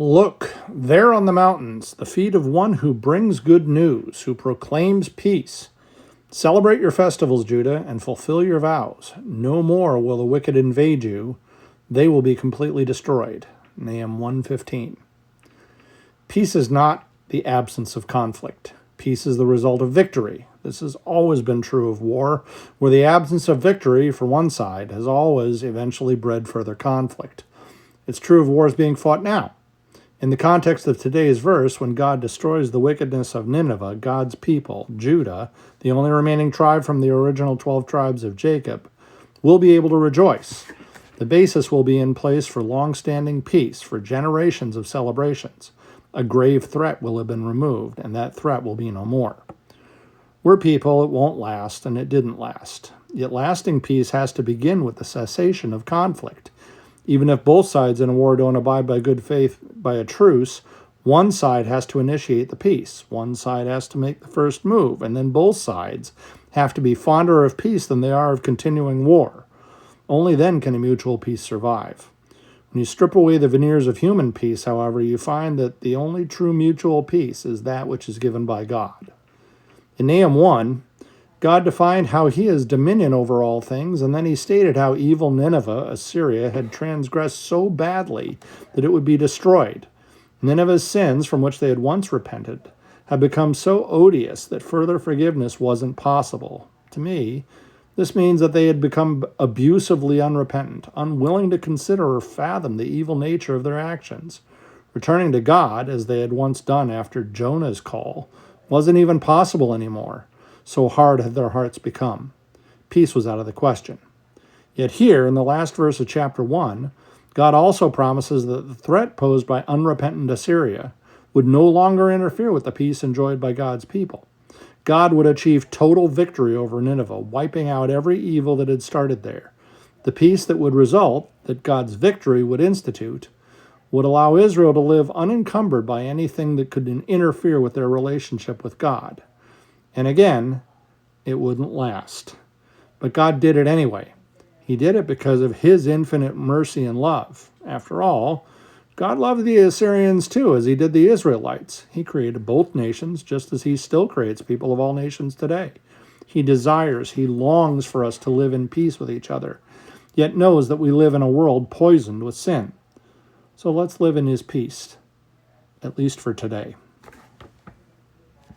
Look, there on the mountains, the feet of one who brings good news, who proclaims peace. Celebrate your festivals, Judah, and fulfill your vows. No more will the wicked invade you. They will be completely destroyed. Nahum 1:15. Peace is not the absence of conflict. Peace is the result of victory. This has always been true of war, where the absence of victory for one side has always eventually bred further conflict. It's true of wars being fought now. In the context of today's verse, when God destroys the wickedness of Nineveh, God's people, Judah, the only remaining tribe from the original 12 tribes of Jacob, will be able to rejoice. The basis will be in place for long-standing peace, for generations of celebrations. A grave threat will have been removed, and that threat will be no more. We're people, it won't last, and it didn't last. Yet lasting peace has to begin with the cessation of conflict. Even if both sides in a war don't abide by good faith by a truce, one side has to initiate the peace. One side has to make the first move, and then both sides have to be fonder of peace than they are of continuing war. Only then can a mutual peace survive. When you strip away the veneers of human peace, however, you find that the only true mutual peace is that which is given by God. In Nahum 1, God defined how he has dominion over all things, and then he stated how evil Nineveh, Assyria, had transgressed so badly that it would be destroyed. Nineveh's sins, from which they had once repented, had become so odious that further forgiveness wasn't possible. To me, this means that they had become abusively unrepentant, unwilling to consider or fathom the evil nature of their actions. Returning to God, as they had once done after Jonah's call, wasn't even possible anymore. So hard had their hearts become. Peace was out of the question. Yet here, in the last verse of chapter 1, God also promises that the threat posed by unrepentant Assyria would no longer interfere with the peace enjoyed by God's people. God would achieve total victory over Nineveh, wiping out every evil that had started there. The peace that would result, that God's victory would institute, would allow Israel to live unencumbered by anything that could interfere with their relationship with God. And again, it wouldn't last. But God did it anyway. He did it because of his infinite mercy and love. After all, God loved the Assyrians too, as he did the Israelites. He created both nations, just as he still creates people of all nations today. He desires, he longs for us to live in peace with each other, yet knows that we live in a world poisoned with sin. So let's live in his peace, at least for today.